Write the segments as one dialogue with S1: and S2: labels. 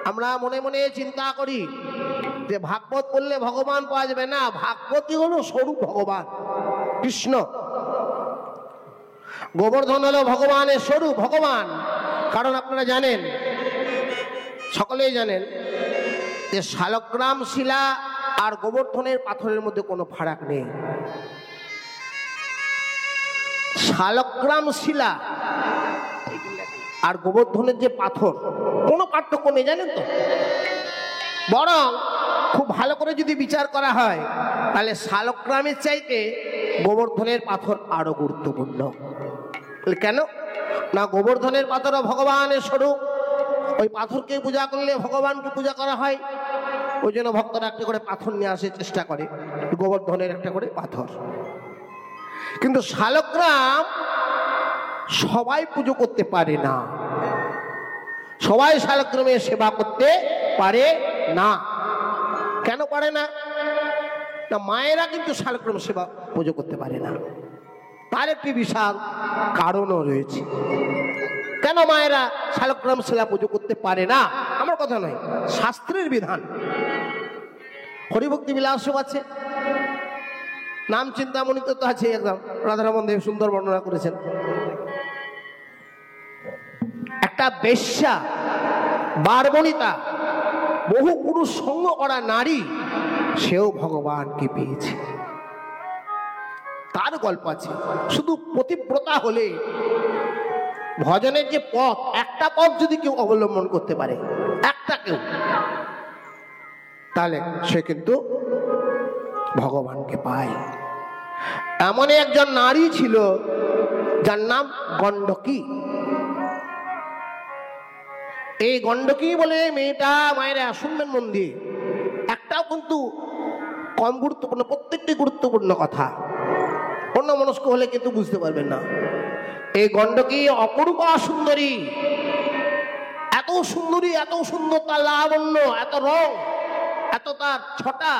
S1: আমরা মনে মনে চিন্তা করি যে ভাগবত পড়লে ভগবান পাওয়া যাবে না। ভাগবতই হলো স্বরূপ ভগবান কৃষ্ণ। গোবর্ধন হলো ভগবানের স্বরূপ ভগবান। কারণ আপনারা জানেন, সকলেই জানেন যে শালগ্রাম শিলা আর গোবর্ধনের পাথরের মধ্যে কোনো ফারাক নেই। শালগ্রাম শিলা আর গোবর্ধনের যে পাথর কোনো পার্থক্য নেই, জানেন তো। বরং খুব ভালো করে যদি বিচার করা হয় তাহলে শালগ্রামের চাইতে গোবর্ধনের পাথর আরো গুরুত্বপূর্ণ। কেন না, গোবর্ধনের পাথরও ভগবানের স্বরূপ। ওই পাথরকে পূজা করলে ভগবানকে পূজা করা হয়। ওই জন্য ভক্তরা একটা করে পাথর নিয়ে আসার চেষ্টা করে, গোবর্ধনের একটা করে পাথর। কিন্তু শালগ্রাম সবাই পুজো করতে পারে না, সবাই শালগ্রামের সেবা করতে পারে না। কেন পারে না? না, মায়েরা কিন্তু শালগ্রাম সেবা পুজো করতে পারে না। তার একটি বিশাল কারণও রয়েছে। কেন মায়েরা শালগ্রাম শিলা পুজো করতে পারে না? আমার কথা নয়, শাস্ত্রের বিধান। হরিভক্তি বিলাসও আছে, নাম চিন্তামণি তো আছে, একদম রাধারমণ দেব সুন্দর বর্ণনা করেছেন। একটা বেশ্যা বারবণিতা বহু পুরুষ সঙ্গ করা নারী, সেও ভগবানকে পেয়েছে, তার গল্প আছে। শুধু পতিব্রতা হলে ভজনের যে পথ, একটা পথ যদি কেউ অবলম্বন করতে পারে, একটা কেউ, তাহলে সে কিন্তু ভগবানকে পায়। এমন একজন নারী ছিল যার নাম গণ্ডকী। এই গণ্ডকী বলে মেয়েটা, মায়েরা শুনবেন মন দিয়ে, একটাও কিন্তু কম গুরুত্বপূর্ণ, প্রত্যেকটি গুরুত্বপূর্ণ কথা। অন্য মনস্ক হলে কিন্তু বুঝতে পারবেন না। এই গণ্ডকী অপরূপা সুন্দরী, এত সুন্দরী, এত সুন্দর তার লাবণ্য, এত রং, এত তার ছটা,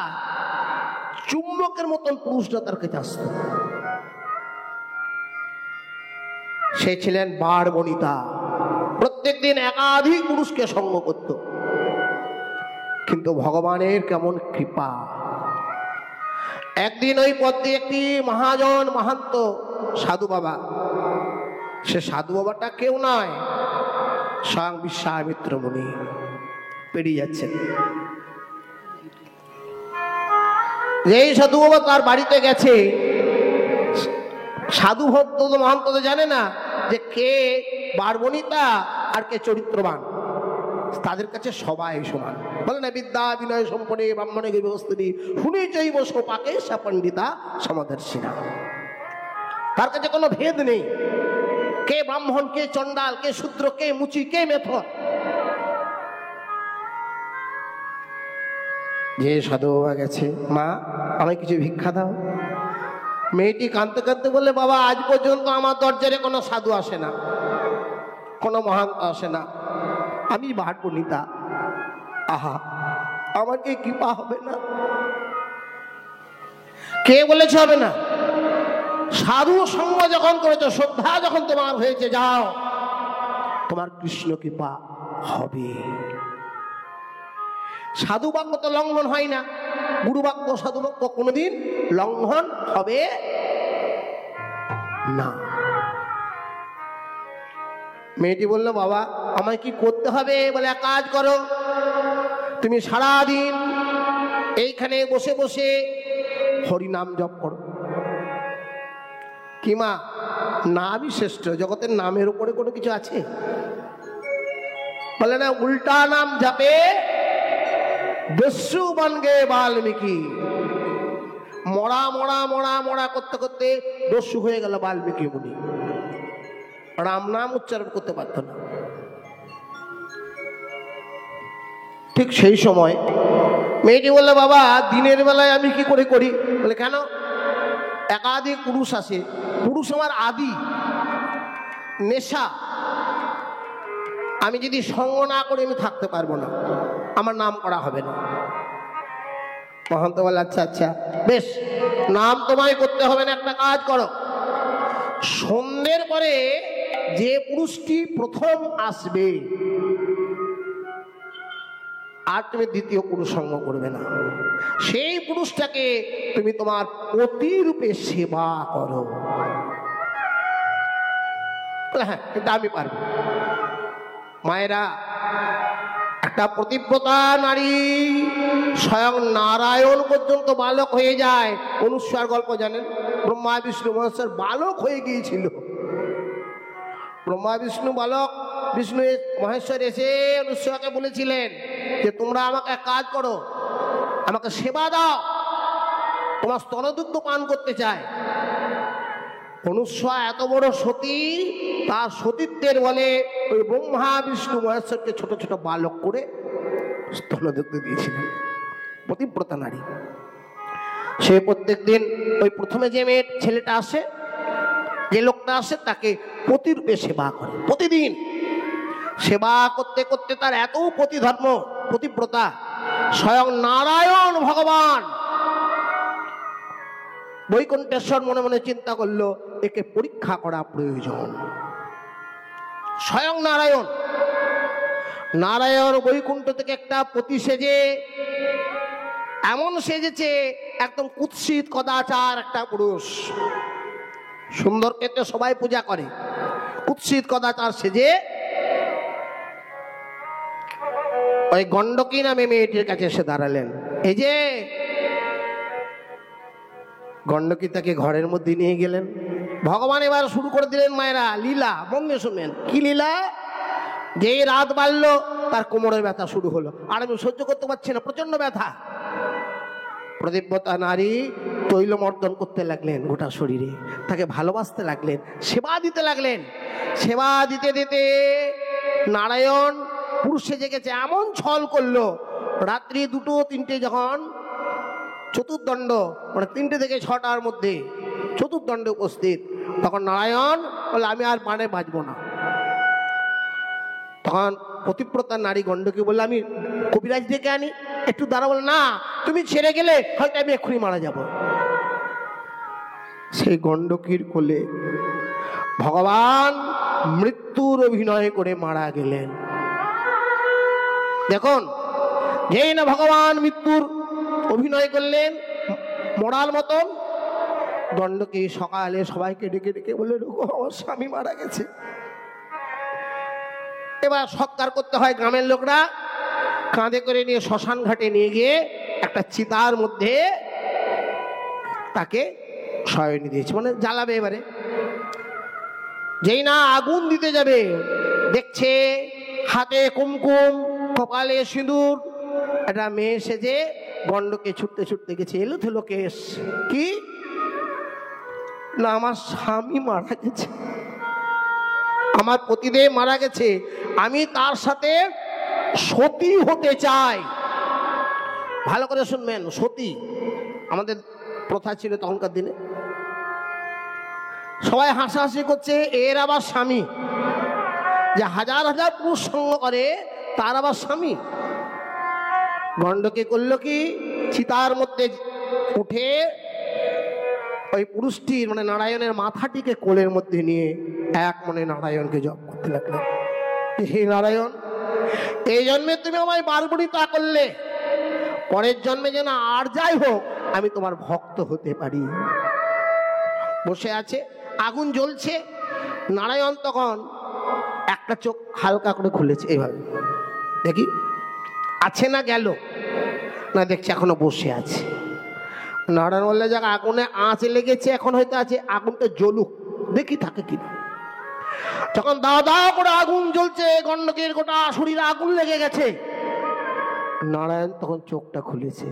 S1: চুম্বকের মতন পুরুষরা তার কাছে আসত। সে ছিলেন বারবণিতা, প্রত্যেকদিন একাধিক পুরুষকে সঙ্গ করত। কিন্তু ভগবানের কেমন কৃপা, একদিন ওই পথ দিয়ে একটি মহাজন মহান্ত সাধু বাবা, সে সাধু বাবাটা কেউ নয়, স্বয়ং বিশ্বামিত্র মুনি পেরিয়ে যাচ্ছেন। এই সাধু বাবা তার বাড়িতে গেছে, সাধু ভক্ত মহান্ত তো জানে না যে কে বারবণিতা আর কে চরিত্রবান। তাদের কাছে সবাই সমান। বলে না, বিদ্যা বিনয় সম্পনে ব্রাহ্মণে ব্যবস্থিতি শুনে জৈব সোপাকে সা পণ্ডিতা সমাদর্শিনা। তার কাছে কোনো ভেদ নেই, কে ব্রাহ্মণ, কে চণ্ডাল, কে শূদ্র, কে মুচি, কে মেথর। যে সাধু বাবা গেছে, মা আমায় কিছু ভিক্ষা দাও। মেয়েটি কাঁদতে কাঁদতে বললে, বাবা আজ পর্যন্ত আমার দরজারে কোনো সাধু আসে না, কোনো মহান্ত আসে না, আমি বারবণিতা। আহা, আমাকে কৃপা হবে না? কে বলেছে হবে না? সাধু সঙ্গ যখন করেছ, শ্রদ্ধা যখন তোমার হয়েছে, যাও, তোমার কৃষ্ণ কৃপা হবে। সাধু বাক্য তো লঙ্ঘন হয় না, গুরু বাক্য সাধু বাক্য কোনোদিন লঙ্ঘন হবে না। মেয়েটি বলল, বাবা আমায় কি করতে হবে? বলে, এক কাজ করো, তুমি সারাদিন এইখানে বসে বসে হরিনাম জপ করো। কি মা, নামই শ্রেষ্ঠ, জগতের নামের উপরে কোনো কিছু আছে? বলে না, উল্টা নাম জপে দস্যু বন গে বাল্মীকি। মরা মরা মরা মরা করতে করতে দস্যু হয়ে গেল বাল্মীকি মুনি, রাম নাম উচ্চারণ করতে পারত না। ঠিক সেই সময় মেয়েটি বললো, বাবা দিনের বেলায় আমি কি করে করি? বলে, কেন? একাধিক পুরুষ আসে, পুরুষ আমার আদি নেশা, আমি যদি সঙ্গ না করে আমি থাকতে পারবো না, আমার নাম করা হবে না। মহন্ত বলে, আচ্ছা আচ্ছা বেশ, নাম তোমায় করতে হবে না, একটা কাজ করো, সন্ধ্যের পরে যে পুরুষটি প্রথম আসবে আর তুমি দ্বিতীয় পুরুষ সঙ্গ করবে না। সেই পুরুষটাকে তুমি তোমার পতিরূপে সেবা করো। হ্যাঁ, এটা আমি পারবো। মায়েরা, একটা পতিব্রতা নারী স্বয়ং নারায়ণ পর্যন্ত বালক হয়ে যায়। অনুস্বার গল্প জানেন? ব্রহ্মা বিষ্ণু মহেশ্বর বালক হয়ে গিয়েছিল। ব্রহ্মা বিষ্ণু বালক, বিষ্ণু মহেশ্বর এসে অনুস্বাকে বলেছিলেন যে তোমরা আমাকে এক কাজ করো, আমাকে সেবা দাও, তোমার স্তনদুগ্ধ পান করতে চায়। অনুস্বা এত বড় সতী, তার সতীত্বের বলে ওই ব্রহ্মা বিষ্ণু মহেশ্বরকে ছোট ছোট বালক করে স্তনদুগ্ধ দিয়েছিলেন। পতিব্রতা নারী। সে প্রত্যেক দিন ওই প্রথমে যে মেয়ে ছেলেটা আসে, যে লোকটা আসে, তাকে পতিরূপে সেবা করে। প্রতিদিন সেবা করতে করতে তার এত পতিধর্ম, পতিব্রতা, স্বয়ং নারায়ণ ভগবান বৈকুণ্ঠেশ্বর মনে মনে চিন্তা করলো একে পরীক্ষা করা প্রয়োজন। স্বয়ং নারায়ণ, নারায়ণ বৈকুণ্ঠ থেকে একটা পতি সেজে, এমন সেজেছে একদম কুৎসিত কদাচার একটা পুরুষ। সুন্দরকে তো সবাই পূজা করে, কুৎসিত কদাচার সেজে ওই গণ্ডকী নামে মেয়েটির কাছে এসে দাঁড়ালেন। এই যে গণ্ডকী তাকে ঘরের মধ্যে নিয়ে গেলেন। ভগবান এবার শুরু করে দিলেন মায়েরা লীলা। মন দিয়ে শুনবেন কি লীলা। যেই রাত বাড়লো তার কোমরের ব্যথা শুরু হলো, আর আমি সহ্য করতে পারছি না, প্রচন্ড ব্যথা। প্রতিব্রতা নারী তৈলমর্দন করতে লাগলেন গোটা শরীরে, তাকে ভালোবাসতে লাগলেন, সেবা দিতে লাগলেন। সেবা দিতে দিতে নারায়ণ পুরুষে জেগেছে, এমন ছল করলো রাত্রি 2-3টে যখন চতুর্দণ্ড, মানে 3টে থেকে 6টার মধ্যে চতুর্দণ্ডে উপস্থিত, তখন নারায়ণ বলে আমি আর পানে বাঁচবো না। তখন পতিব্রতা নারী গণ্ডকী বললে আমি কবিরাজ ডেকে আনি, একটু দাঁড়া। বলে না, তুমি ছেড়ে গেলে হয়তো আমি এক্ষুনি মারা যাব। সেই গণ্ডকীর কোলে ভগবান মৃত্যুর অভিনয় করে মারা গেলেন। দেখুন, যেই না ভগবান মৃত্যুর অভিনয় করলেন মরার মতন, গণ্ডকী সকালে সবাইকে ডেকে ডেকে বলে আমার স্বামী মারা গেছে। এবার সৎকার করতে হয়। গ্রামের লোকরা কাঁধে করে নিয়ে শ্মশান ঘাটে নিয়ে গিয়ে একটা চিতার মধ্যে তাকে শয়নি দিয়েছে, মানে জ্বালাবে। এবারে যেই না আগুন দিতে যাবে, দেখছে হাতে কুমকুম, কপালে সিঁদুর, একটা মেয়ে সেজে গণ্ডকে ছুটতে ছুটতে গেছে। এলো থেলো কেস কি না, আমার স্বামী মারা গেছে, আমার পতিদেব মারা গেছে, আমি তার সাথে সতী হতে চাই। ভালো করে শুনবেন, সতী আমাদের প্রথা ছিল তখনকার দিনে। সবাই হাসাহাসি করছে, এর আবার স্বামী, যে হাজার হাজার পুরুষ সঙ্গ করে তার আবার স্বামী। গণ্ডকে করলো কি, চিতার মধ্যে উঠে ওই পুরুষটির মানে নারায়ণের মাথাটিকে কোলের মধ্যে নিয়ে এক মনে নারায়ণকে জপ করতে লাগলেন। হে নারায়ণ, এই জন্মে তুমি আমায় বারবরিতা করলে, পরের জন্মে যেন আর যাই হোক আমি তোমার ভক্ত হতে পারি। বসে আছে, আগুন জ্বলছে। নারায়ণ তখন একটা চোখ হালকা করে খুলেছে, এইভাবে দেখি আছে না গেল না, দেখছি এখনো বসে আছে। নারায়ণ বললে যাক আগুনে আঁচ লেগেছে, এখন হয়তো আছে, আগুনটা জ্বলুক, দেখি থাকে কিনা। যখন দাও দাও করে আগুন জ্বলছে, গণ্ডকের গোটা শরীরে আগুন লেগে গেছে। নারায়ণ তখন চোখটা খুলেছে,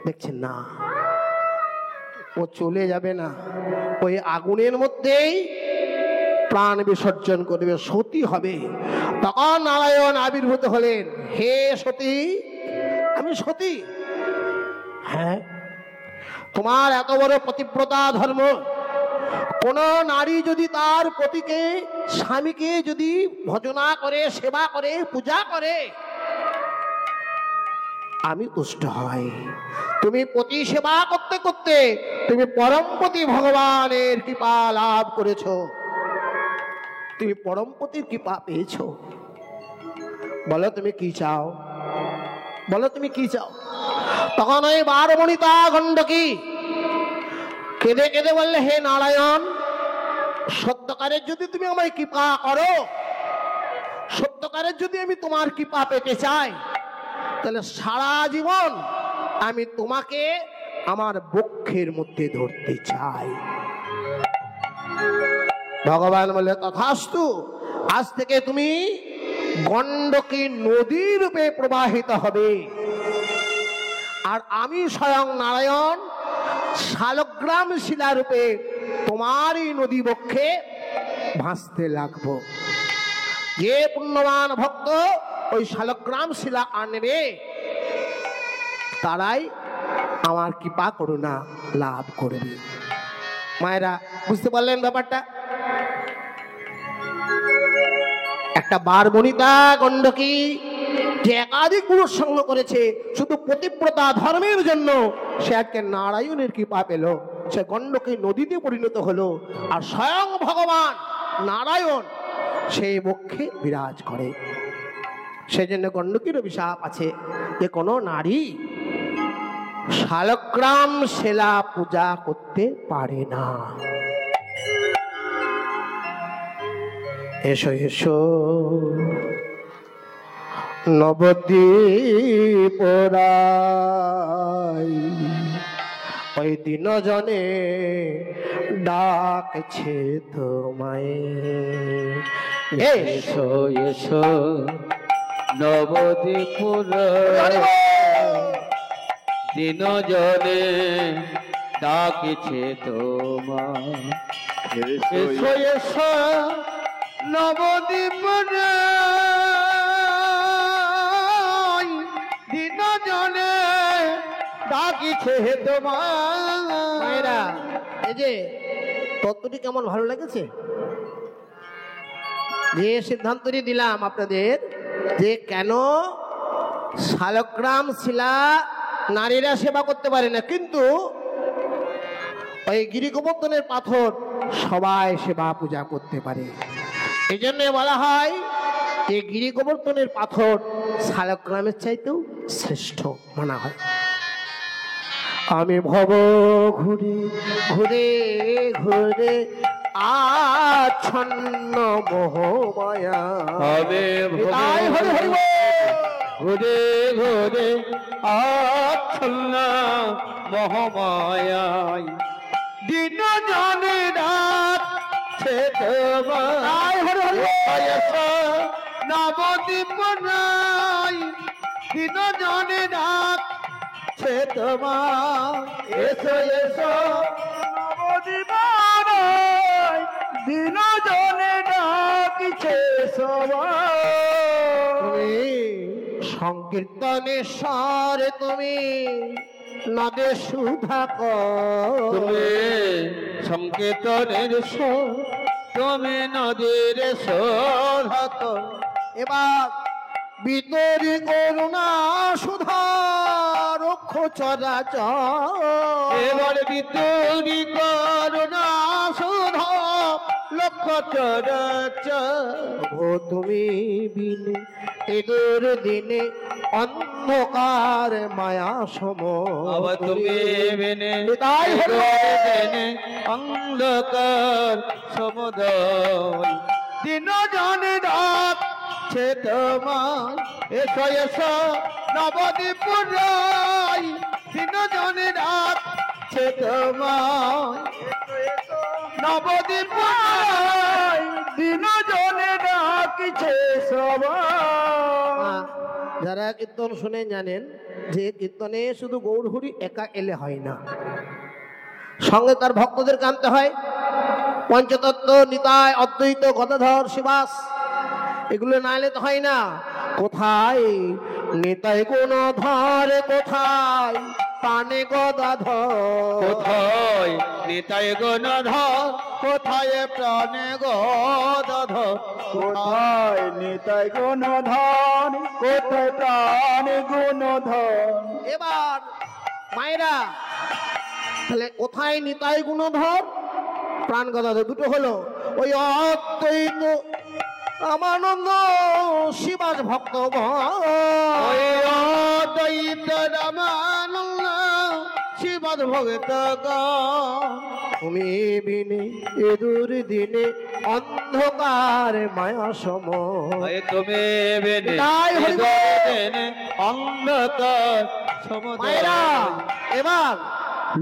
S1: দেখছে না, ও চলে যাবে না, ওই আগুনের মধ্যেই প্রাণ বিসর্জন করবে, সতী হবে। তখন নারায়ণ আবির্ভূত হলেন, হে সতী, আমি সতী। হ্যাঁ, তোমার এত বড় পতিব্রতা ধর্ম, কোন নারী যদি তার পতিকে, স্বামীকে যদি ভজনা করে, সেবা করে, পূজা করে, আমি তুষ্ট হই। তুমি পতি সেবা করতে করতে তুমি পরমপতি ভগবানের কৃপা লাভ করেছ, তুমি পরমপতির কৃপা পেয়েছ। বলো তুমি কি চাও? বলো তুমি কি চাও? তখন ওই বারবণিতা গণ্ডকী কেঁদে কেঁদে বললে, হে নারায়ণ, সত্যকারের যদি তুমি আমায় কৃপা করো, সত্যকারের যদি আমি তোমার কৃপা পেতে চাই, তাহলে সারা জীবন আমি তোমাকে আমার বক্ষের মধ্যে ধরতে চাই। ভগবান বলে, তথাস্তু, আজ থেকে তুমি গণ্ডকী নদী রূপে প্রবাহিত হবে, আর আমি স্বয়ং নারায়ণ শালগ্রাম শিলা রূপে তোমার এই নদী বক্ষে ভাসতে লাগবো। যে পুণ্যবান ভক্ত ওই শালগ্রাম শিলা আনবে, তারাই আমার কৃপা করুণা লাভ করবে। মায়েরা বুঝতে পারলেন ব্যাপারটা? একটা বারবণিতা গণ্ডকী যে একাধিক পুরুষ সঙ্গ করেছে শুধু পতিব্রতা ধর্মের জন্য, সে আজকে নারায়ণের কৃপা পেল, সে গণ্ডকী নদীতে পরিণত হলো, আর স্বয়ং ভগবান নারায়ণ সেই বক্ষে বিরাজ করে। সেই জন্য গণ্ডকীর অভিশাপ আছে যে কোনো নারী শালগ্রাম শিলা পূজা করতে পারে না। এসো এসো নবদ্বীপ রাই, ওই দিন জনে ডাকছে তোমায়।
S2: এসো এসো নবদ্বীপ দিন জনে ডাকছে তোমায়। এসো এসো নবদ্বীপ দিন জনে ডাকছে তোমায়।
S1: মায়েরা, এই যে তত্ত্বটি কেমন ভালো লেগেছে? যে সিদ্ধান্তটি দিলাম আপনাদের, যে কেন শালগ্রাম শিলা নারীরা সেবা করতে পারে না, কিন্তু ওই গিরিগোবর্ধনের পাথর সবাই সেবা পূজা করতে পারে। এই জন্য বলা হয় যে গিরিগোবর্ধনের পাথর শালগ্রামের চাইতেও শ্রেষ্ঠ মানা হয়। আমি ভব ঘুরে ঘুরে ঘুরে আচ্ছন্ন মোহমায়া,
S2: হবে ঘুরে ঘুরে আচ্ছন্ন মোহমায়ায়, দিন জানে রাত সে নবদ্বীপ নাই, দিন জানে রাত সে তোমার। এসো এসো নবদ্বীপ নাই, দিন জানে ডাকিছে সবাই।
S1: সংকীর্তনেশ্বর তুমি নদে সুধা
S2: তুমি সংকীর্তনের স্বর, তুমি নদীর সোধাত।
S1: এবার বিতরি করুণা সুধা রক্ষ চরাচর,
S2: এবার বিতরি করুণা সুধা লক্ষ্য চরাচর।
S1: ও তুমি বিনে এদের দিনে অন্ধকার মায়া সম,
S2: আবার তুমি বিনে
S1: তাই হলো
S2: বিনে অন্ধকার সমুদয়, দিন জানে রাত সে তোমার। এসো এসো নবদ্বীপ রাই, দিন জানে রাত সে তোমার। নবদ্বীপ রাই, দিন জানে ডাকিছে সবাই।
S1: যারা কীর্তন শুনে জানেন যে কীর্তনে শুধু গৌরহরি একা এলে হয় না, সঙ্গে তার ভক্তদের আনতে হয়। পঞ্চতত্ত্ব, নিতাই, অদ্বৈত, গদাধর, শিবাস, এগুলো না এলে তো হয় না। কোথায় নিতাই গুণধর, কোথায় প্রাণে গদাধর,
S2: কোথায় নিতাই গুণধর, কোথায় প্রাণে গদাধর। কোথায় নিতাই গুণধর, কোথায় প্রাণে গুণধর।
S1: এবার মায়েরা, তাহলে কোথায় নিতাই গুণধর, প্রাণ গদাধর, দুটো হলো। ওই অদ্বৈত রামানন্দ শিবাস ভক্তগণ
S2: ওই অদ্বৈত রামানন্দ শিবাদ ভগত
S1: তুমি বিনে এদুর দিনে অন্ধকার মায়া সম
S2: তুমি বেনে
S1: তাই হইবে।
S2: অন্ধকার
S1: মায়েরা
S2: সমুদ্র
S1: এবার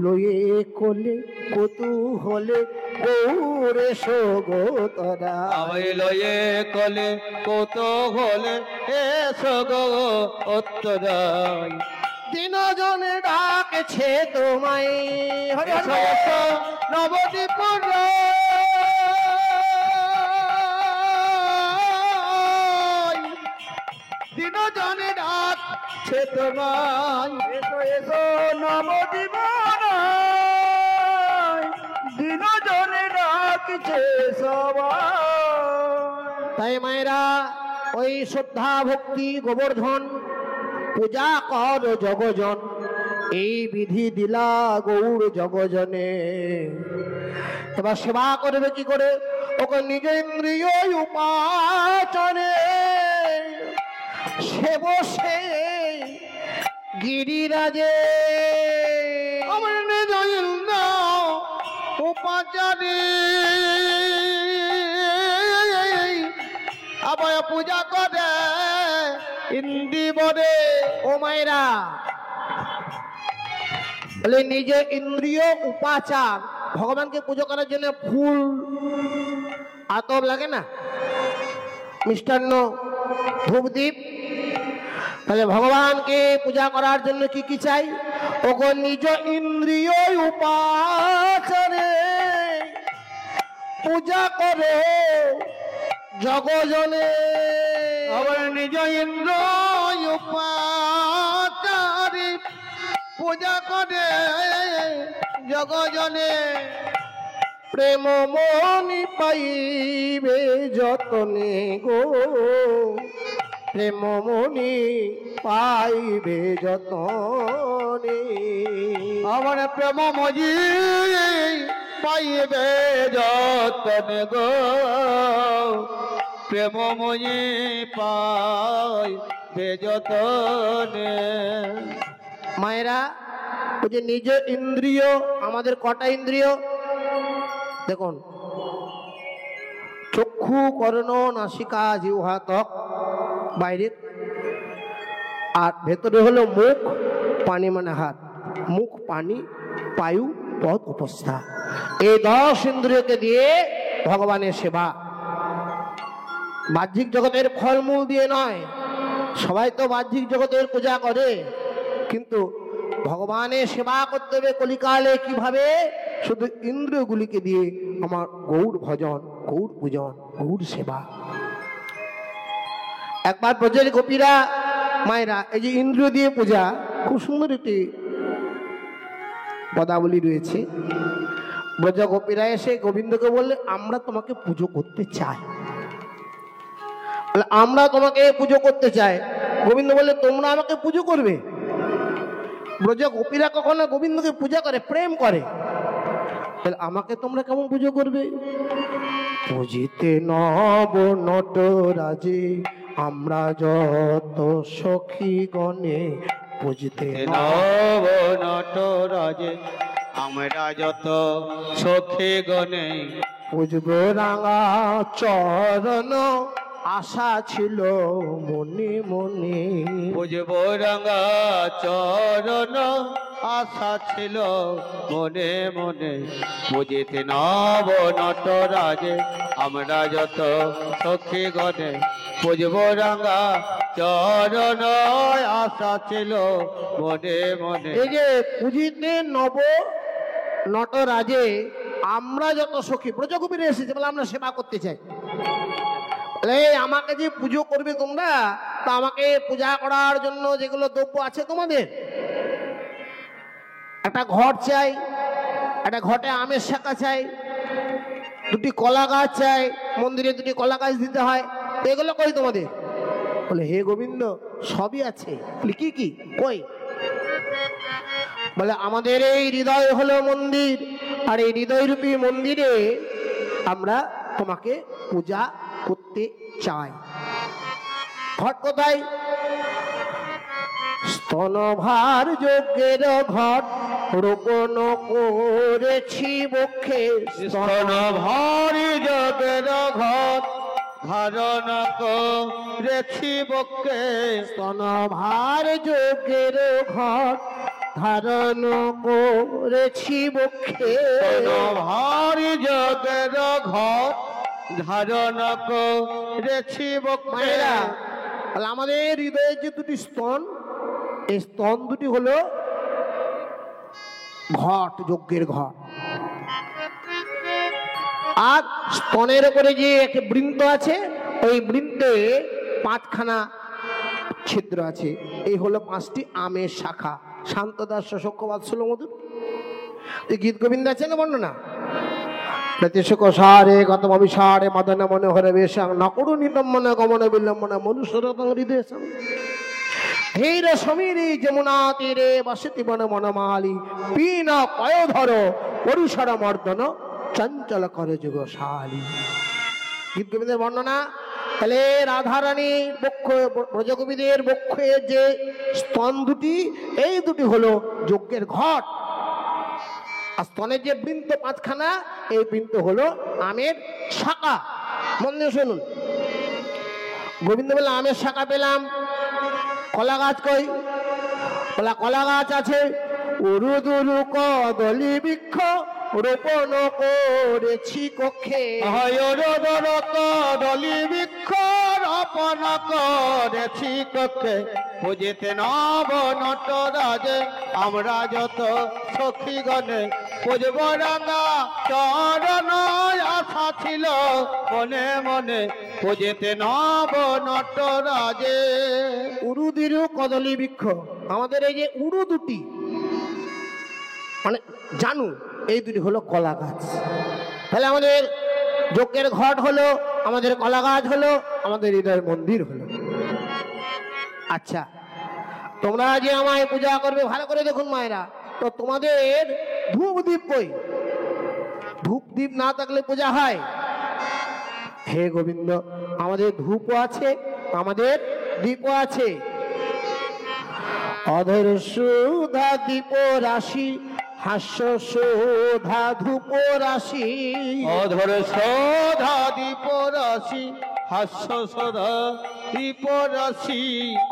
S1: লয়ে কোলে কৌতূহলে গৌরে সগোতরা
S2: আমি লয়ে কলে কত হলে এসো গো উত্তরাই
S1: দিন জনে ডাকছে তোমায় হরি হরি
S2: এসো এসো নবদ্বীপুর দিন জনে ডাকছে তোমায় এসো এসো নবদ্বীপুর দিন জনে ডাকছে সবাই
S1: তাই মায়েরা ওই শ্রদ্ধা ভক্তি গোবর্ধন পূজা কর জগজন এই বিধি দিলা গৌর জগজনে এবার সেবা করবে কি করে ওকে নিজ ইন্দ্রিয় উপাচনে সে বসে গিরিরাজে
S2: আমার নিজ ইন্দ্র উপাচারে আবার পূজা করে ইন্দি বরে
S1: ও মায়েরা বলে নিজে ইন্দ্রিয় উপাচার ভগবানকে পুজো করার জন্য ফুল আতপ লাগে না মিষ্টান্ন ধূপদীপ তাহলে ভগবানকে পূজা করার জন্য কি কি চাই ওগো নিজ ইন্দ্রিয় উপাচারে পূজা করে জগজনে
S2: আবার নিজ ইন্দ্র উপাচারে পূজা করে জগজনে
S1: প্রেম মনি পাইবে যতনে গো প্রেম মনি পাইবে যতনে
S2: আমার প্রেম মজি পাইবে যতন গো প্রেম মজি পাইবে যতনে
S1: মায়েরা ওই যে নিজ ইন্দ্রিয় আমাদের কটা ইন্দ্রিয় দেখুন চক্ষু কর্ণ নাসিকা জিহ্বা ত্বক বাইরে আর ভেতরে হলো মুখ পানি মানে হাত মুখ পানি পায়ু পদ উপস্থা এই 10 ইন্দ্রিয়কে দিয়ে ভগবানের সেবা বাহ্যিক জগতের ফলমূল দিয়ে নয় সবাই তো বাহ্যিক জগতের পূজা করে কিন্তু ভগবানের সেবা করতে হবে কলিকালে কিভাবে শুধু ইন্দ্রিয়গুলিকে দিয়ে আমার গৌর ভজন গৌর পূজন গৌর সেবা একবার ব্রজের গোপীরা মায়েরা এই যে ইন্দ্রিয় দিয়ে পূজা খুব সুন্দর একটি পদাবলী রয়েছে ব্রজ গোপীরা এসে গোবিন্দকে বললে আমরা তোমাকে পুজো করতে চাই বলে আমরা তোমাকে পুজো করতে চাই গোবিন্দ বললে তোমরা আমাকে পুজো করবে ব্রজ গোপীরা কখনো গোবিন্দকে পূজা করে প্রেম করে তাহলে আমাকে তোমরা কেমন পুজো করবে পুজিতে নব নটরাজে আমরা যত সখী গণে পুজিতে
S2: নব নটরাজে আমরা যত সখী গণে
S1: পুজব রাঙা চরণ আশা ছিল মনে মনে
S2: বুঝব রাঙা চরণ আশা ছিল মনে মনে বুঝিতে নব নটরাজে আমরা যত সখী গণে বুঝব রাঙা চরণ আশা ছিল মনে মনে
S1: এই যে পুজিতে নব নটরাজে আমরা যত সখী ব্রজগোপীরা এসেছে বলে আমরা সেবা করতে চাই আমাকে যে পুজো করবে তোমরা তা আমাকে পূজা করার জন্য যেগুলো দ্রব্য আছে তোমাদের একটা ঘট চাই একটা ঘটে আমের শাখা চাই দুটি কলা গাছ চাই মন্দিরে দুটি কলা গাছ দিতে হয় তো এগুলো কই তোমাদের বলে হে গোবিন্দ সবই আছে বলে কি কি কই বলে আমাদের এই হৃদয় হলো মন্দির আর এই হৃদয় রূপী মন্দিরে আমরা তোমাকে পূজা করতে চায়। ঘট কোথায়? স্তনভার যজ্ঞের ঘট রোপণ করেছি বক্ষে।
S2: স্তন ভারি জগের ঘট ধারণ করেছি বক্ষে।
S1: স্তনভার যজ্ঞের ঘট ধারণ করেছি বক্ষে।
S2: স্তন ভারি জগের ঘট ধারণ করেছি বক্ষে।
S1: মায়েরা, তাহলে আমাদের হৃদয়ের যে দুটি স্তন, এই স্তন দুটি হলো ঘট, যজ্ঞের ঘট। আর স্তনের উপরে যে একটা বৃন্ত আছে, ওই বৃন্তে 5খানা ছিদ্র আছে। এই হলো 5টি আমের শাখা। শান্তদাস শোক বাৎসল্য মধুর গীত গোবিন্দ আছে না বর্ণনা? প্রতিশোকসারে গতমভিসারে মদন মনোহর বেশাং নকরুণিতম মন গমন বিলম্বন মনুষ্যরতং হৃদয়সং ধীর সমীরে যমুনা তীরে বসতি বন মনমালী পীন পয়োধর পরিসর মর্দন চঞ্চল করে যুগশালী। গীত গোবিন্দের বর্ণনা। তাহলে রাধারানীর বক্ষ, ব্রজকবিদের বক্ষে যে স্তন দুটি, এই দুটি হলো যজ্ঞের ঘট। আর স্তনের যে বৃন্ত 5খানা, এই বৃন্ত হলো আমের শাখা। মন দিয়ে শুনুন। গোবিন্দ বলে আমের শাখা পেলাম, কলা গাছ কই? কলা গাছ আছে। উরুদুরু কদলি বৃক্ষ রোপণ করেছি কক্ষে।
S2: কদলি বৃক্ষ রোপণ করেছি কক্ষে। পুজিতে নব নটরাজে আমরা যত সখীগণে। পুজব রাঙা চরণ আশা ছিল মনে মনে। পুজিতে নব নটরাজে।
S1: উরুদিরু কদলি বৃক্ষ, আমাদের এই যে উরু দুটি মানে জানু, এই দুটি হলো কলা গাছ। তাহলে আমাদের যজ্ঞের ঘট হলো, আমাদের কলা গাছ হলো, আমাদের হৃদয় মন্দির হলো। আচ্ছা, তোমরা যে আমায় পূজা করবে, ভালো করে দেখুন মায়েরা, তো তোমাদের ধূপ দ্বীপ কই? ধূপ দ্বীপ না থাকলে পূজা হয়? হে গোবিন্দ, আমাদের ধূপও আছে, আমাদের দীপও আছে। অধর সুধা দীপ রাশি, হাস্য শোধা ধূপ রাশি।
S2: অধর শোধা দীপ রাশি, হাস্য শোধা দীপ রাশি।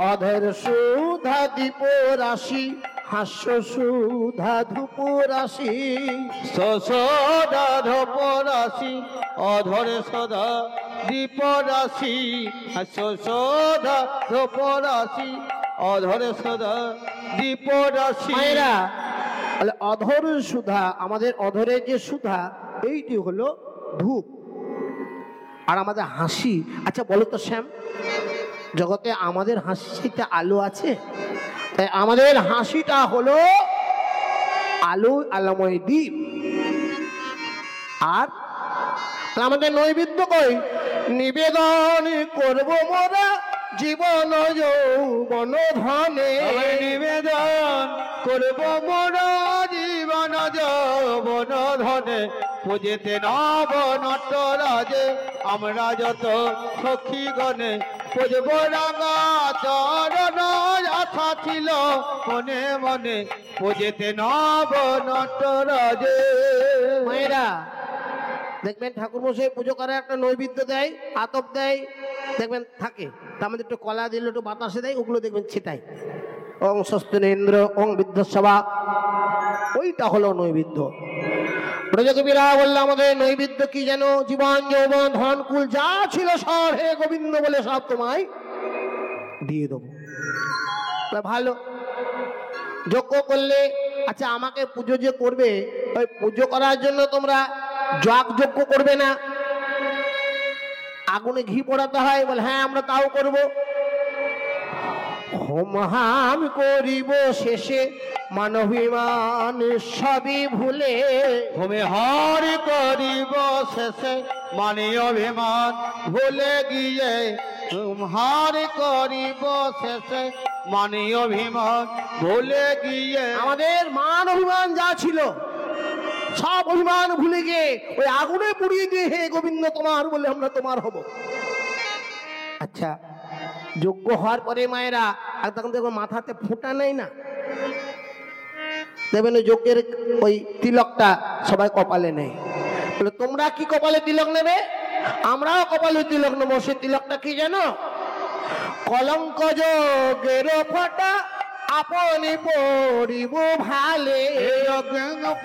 S1: অধর সুধা দীপ রাশি, হাস্য সুধা ধূপ রাশি।
S2: সদা ধূপ রাশি, অধর সদা দীপ রাশি। হাস্য সদা ধূপ রাশি, অধর সদা দীপ রাশি।
S1: মায়েরা, তাহলে অধর সুধা, আমাদের অধরের যে সুধা, এইটি হলো ধূপ। আর আমাদের হাসি, আচ্ছা বলো তো শ্যাম, জগতে আমাদের হাসিতে আলো আছে? তাই আমাদের হাসিটা হলো আলো, আলোময় দ্বীপ। আর আমাদের নৈবেদ্য কই? নিবেদন করব মোরা জীবন যৌবন ধনে।
S2: নিবেদন করব মোরা জীবন যৌবন ধনে। পুজিতে নব নটরাজে আমরা যত সখীগণে। পুজব রাঙা চরণ আশা ছিল মনে মনে। পুজিতে নব নটরাজে।
S1: মায়েরা দেখবেন ঠাকুর মশাই পুজো করার একটা নৈবেদ্য দেয়, আতপ দেয়, দেখবেন থাকে। তার মধ্যে একটু কলা দিল, একটু বাতাসে দেয়, ওগুলো দেখবেন ছিটায়। ওং স্বস্তিনেন্দ্র ওং বিদ্যসভা, ওইটা হলো নৈবেদ্য। ব্রজকবিরা বললো আমাদের নৈবেদ্য কি যেন? জীবন যৌবন ধন কুল যা ছিল সব হে গোবিন্দ বলে সব তোমায় দিয়ে দেবো। ভালো যজ্ঞ করলে, আচ্ছা আমাকে পুজো যে করবে, ওই পুজো করার জন্য তোমরা যাগ যজ্ঞ করবে না? আগুনে ঘি পোড়াতে হয়, বলে হ্যাঁ আমরা তাও করব। হোম হাম করিব শেষে মানবিমান সবই ভুলে।
S2: হোমে হর করিব শেষে মানে অভিমান ভুলে গিয়ে। হার করিব শেষে মানে অভিমান ভুলে গিয়ে।
S1: আমাদের মান অভিমান যা ছিল সব অভিমান ভুলে গিয়ে ওই আগুনে পুড়িয়ে দিয়ে হে গোবিন্দ তোমার বলে আমরা তোমার হব। আচ্ছা, যোগ্য হওয়ার পরে মায়েরা একদম দেখো মাথাতে ফোঁটা নেই না, দেখবেন ওই যজ্ঞের ওই তিলকটা সবাই কপালে নেই। বলে তোমরা কি কপালে তিলক নেবে? আমরাও কপালে তিলক নেবো। সে তিলকটা কি জানো? কলঙ্ক যোগের ফোঁটা আপনি পড়িব ভালে,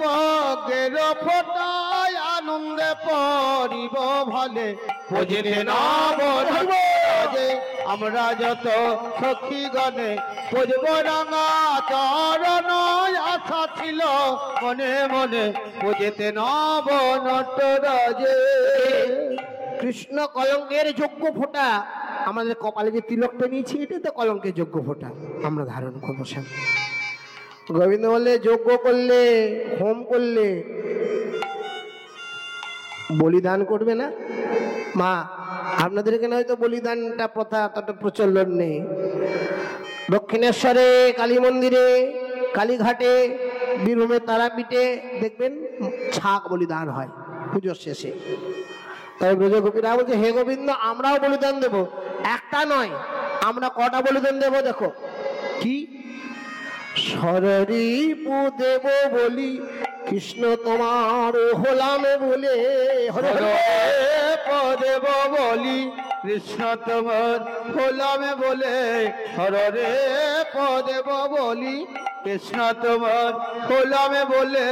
S2: পগের ফোটায় আনন্দে পরিব ভালে, বুঝিতে না বরাজে আমরা যত সখী গণে বুঝব রাঙা চরণ আশা ছিল মনে মনে, বুঝিতে না বনটরাজে।
S1: কৃষ্ণ কলঙ্কের যোগ্য ফোঁটা আমাদের কপালে যে তিলকটা নিয়েছি এটা তো কলঙ্কের যোগ্য ফোঁটা আমরা ধারণ করবো। গোবিন্দ বললে যজ্ঞ করলে, হোম করলে বলিদান করবে না? মা, আপনাদের এখানে হয়তো বলিদানটা প্রথা এতটা প্রচলন নেই। দক্ষিণেশ্বরে কালী মন্দিরে, কালীঘাটে, বীরভূমের তারাপীঠে দেখবেন ছাগ বলিদান হয় পুজোর শেষে। তাই ব্রজগোপীরা বলছে হে গোবিন্দ আমরাও বলিদান দেব। একটা নয়, আমরা কটা বলিদান দেব দেখো। কি? সররিপু দেব বলি কৃষ্ণ তোমার হলাম বলে, হরে হরে
S2: পদেব বলি কৃষ্ণ তোমার হলাম বলে, হরে পদেব বলি কৃষ্ণ তোমার হলাম বলে।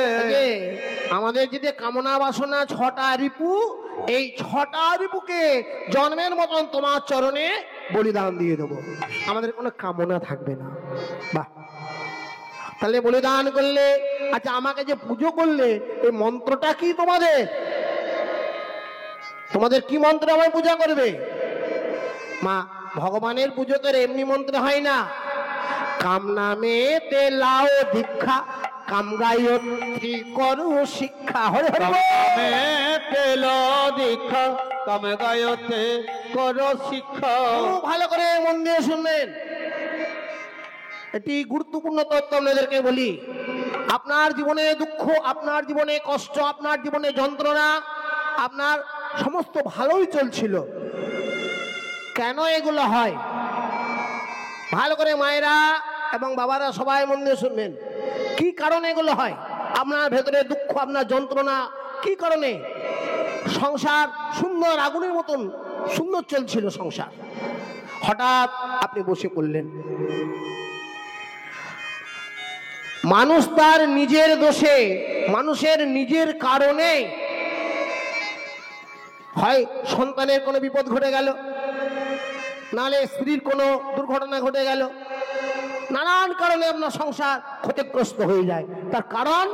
S1: আমাদের যদি কামনা বাসনা 6টা রিপু, এই 6টা রিপুকে জন্মের মতন তোমার চরণে বলিদান দিয়ে দেবো, আমাদের কোনো কামনা থাকবে না। বাহ, তাহলে বলিদান করলে। আচ্ছা, আমাকে যে পুজো করলে এই মন্ত্রটা কি তোমাদের? তোমাদের কি মন্ত্রে আমায় পূজা করবে? মা, ভগবানের পুজো তো এমনি মন্ত্রে হয় না। কাম নামে তে লাও দীক্ষা, কাম গায়ত্রী করো শিক্ষা। হরে হরে
S2: কামে তেল দীক্ষা, কামে গায়তে করো শিক্ষা।
S1: খুব ভালো করে মন দিয়ে শুনবেন, এটি গুরুত্বপূর্ণ তথ্য আপনাদেরকে বলি। আপনার জীবনে দুঃখ, আপনার জীবনে কষ্ট, আপনার জীবনে যন্ত্রণা, আপনার সমস্ত ভালোই চলছিল, কেন এগুলো হয়? ভালো করে মায়েরা এবং বাবারা সবাই মন দিয়ে শুনবেন, কি কারণে এগুলো হয়? আপনার ভেতরে দুঃখ, আপনার যন্ত্রণা কি কারণে? সংসার সুন্দর আগুনের মতন সুন্দর চলছিল সংসার, হঠাৎ আপনি বসে পড়লেন। মানুষ তার নিজের দোষে, মানুষের নিজের কারণে, হয় সন্তানের কোনো বিপদ ঘটে গেল, নালে স্ত্রীর কোনো দুর্ঘটনা ঘটে গেল, নানান কারণে আপনার সংসার ক্ষতিগ্রস্ত হয়ে যায়। তার কারণ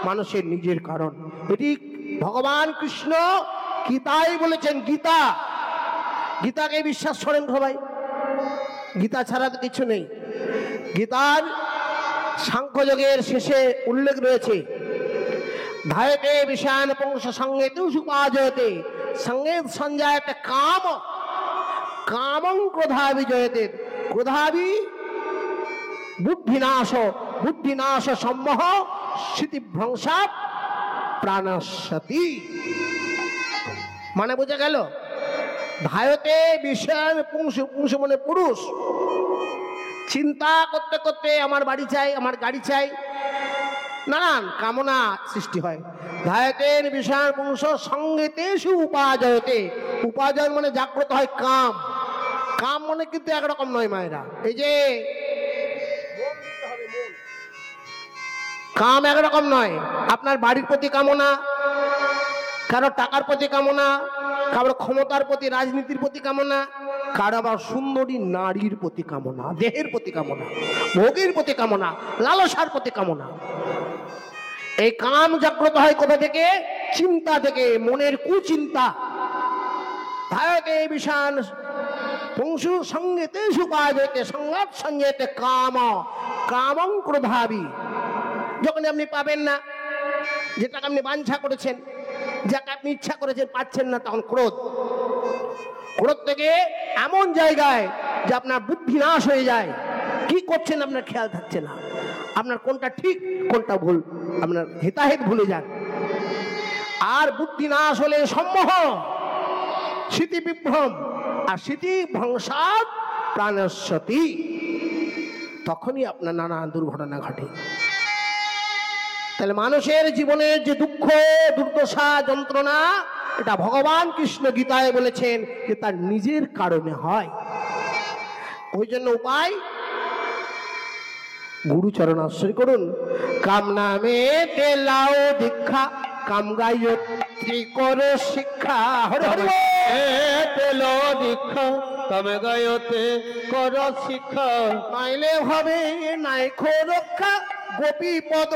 S1: মানুষের নিজের কারণ। এটি ভগবান কৃষ্ণ গীতায় বলেছেন। গীতা, গীতাকে বিশ্বাস করেন সবাই? গীতা ছাড়া তো কিছু নেই। গীতার সাংখ্যযোগের শেষে উল্লেখ রয়েছে, ধায়তে বিষয়ান পুংস সঙ্গে তুষুপাজয়তে সঙ্গে সঞ্জায়তে কাম, কামং ক্রোধাবি জয়তে, ক্রোধাবি বুদ্ধিনাশ, বুদ্ধিনাশ সম্মোহ স্মৃতিভ্রংশাৎ প্রাণস্যতি। মানে বোঝা গেল, ধায়তে বিষয়ান পুংস, পুংস মানে পুরুষ, চিন্তা করতে করতে আমার বাড়ি চাই, আমার গাড়ি চাই, নানান কামনা সৃষ্টি হয়। ধায়তেন বিষয় পুংস সঙ্গেতেষু উপাজয়তে, উপাজয় মানে জাগ্রত হয় কাম। কাম মানে কিন্তু একরকম নয় মায়েরা, এই যে কাম একরকম নয়। আপনার বাড়ির প্রতি কামনা, কারো টাকার প্রতি কামনা, কারো ক্ষমতার প্রতি, রাজনীতির প্রতি কামনা, কারো আবার সুন্দরী নারীর প্রতি কামনা, দেহের প্রতি কামনা, ভোগের প্রতি কামনা, লালসার প্রতি কামনা। এই কাম জাগ্রত হয় কোথা থেকে? চিন্তা থেকে, মনের কুচিন্তা। ধায়তে বিষান পুংসু সঙ্গেতে সুপাজয়তে সংঘাত সঞ্জয়তে কাম, কামং ক্রোধাবি। যখন আপনি পাবেন না যেটাকে আপনি বাঞ্ছা করেছেন, যাকে আপনি ইচ্ছা করেছেন, পাচ্ছেন না, তখন ক্রোধ। ক্রোধ থেকে এমন জায়গায় যে আপনার বুদ্ধি নাশ হয়ে যায়, কি করছেন আপনার খেয়াল থাকছে না, আপনার কোনটা ঠিক কোনটা ভুল, আপনার হিতাহিত ভুলে যান। আর বুদ্ধি না আসলে সম্মোহ, স্মৃতি বিভ্রম, আর স্মৃতি ভ্রংসাৎ প্রাণস্যতি, তখনই আপনার নানা দুর্ঘটনা ঘটে। তাহলে মানুষের জীবনের যে দুঃখ, দুর্দশা, যন্ত্রণা, এটা ভগবান কৃষ্ণ গীতায় বলেছেন যে তার নিজের কারণে হয়। ওই জন্য উপায়, গুরুচরণ আশ্রয় করুন। কাম নামে তেলাও দীক্ষা, কাম গায়ত্রী করো শিক্ষা। হরে হরে বল।
S2: তেল দীক্ষা কামে গায়তে কর শিক্ষা,
S1: নাইলে হবে নাইখো রক্ষা, গোপী পদ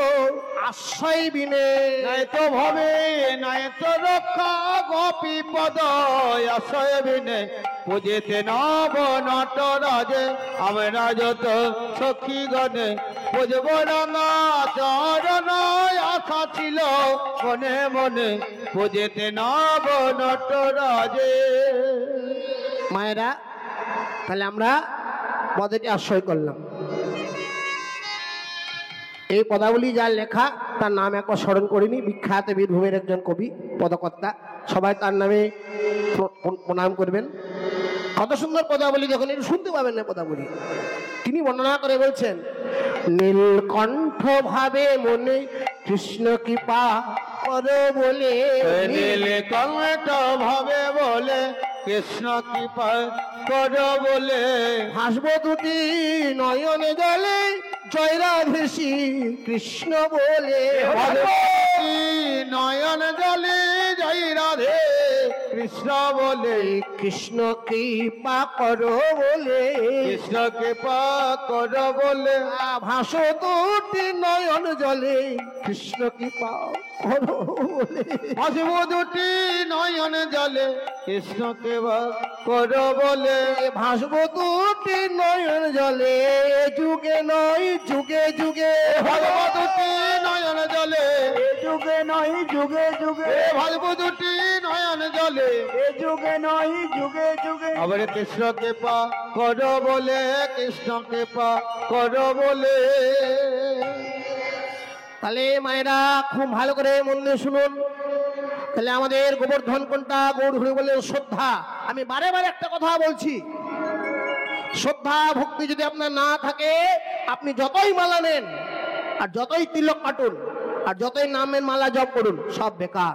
S1: আশ্রয় বিনে।
S2: নাই তো ভাবে নাই তো রক্ষা, গোপী পদ আশ্রয় বিনে। পুজেতে নব নটরাজে আমরা যত সখী গণে, পুজব রাঙা চরণ আশা ছিল মনে মনে, পুজেতে নব নটরাজে।
S1: মায়েরা, তাহলে আমরা পদেটি আশ্রয় করলাম। এই পদাবলী যার লেখা, তার নাম একবার স্মরণ করিনি। বিখ্যাত বীরভূমের একজন কবি, পদকর্তা, সবাই তার নামে প্রণাম করবেন। কত সুন্দর পদাবলী, যখন একটু শুনতে পাবেন না পদাবলী। তিনি বর্ণনা করে বলছেন, নীলকণ্ঠ ভাবে মনে কৃষ্ণ কৃপা করো বলে,
S2: নীলকণ্ঠ ভাবে বলে কৃষ্ণ কৃপা কর বলে,
S1: হাসব দুটি নয়নে জলে জয় রাধে শ্রী কৃষ্ণ বলে।
S2: নয়ন জলে জয় রাধে কৃষ্ণ বলে,
S1: কৃষ্ণ কৃপা করো বলে,
S2: কৃষ্ণ কৃপা কর বলে,
S1: ভাস দুটি নয়ন জলে কৃষ্ণ কৃপা করো বলে।
S2: হাসিব দুটি নয়ন জলে কৃষ্ণ কৃপা কর বলে,
S1: ভাসব দুটি নয়ন জলে যুগে নয় যুগে যুগে।
S2: ভাসব দুটি নয়ন জলে,
S1: যুগে নয় যুগে যুগে।
S2: ভাসব দুটি নয়ন জলে,
S1: যুগে নয় যুগে যুগে।
S2: আবার কৃষ্ণ কৃপা কর বলে, কৃষ্ণ কৃপা কর বলে।
S1: তাহলে মায়েরা খুব ভালো করে মন দিয়ে শুনুন। তাহলে আমাদের গোবর্ধন কোনটা? গৌর হরি বলে শ্রদ্ধা। আমি বারে বারে একটা কথা বলছি, শ্রদ্ধা ভক্তি যদি আপনার না থাকে, আপনি যতই মালা নেন, আর যতই তিলক কাটুন, আর যতই নামের মালা জপ করুন, সব বেকার।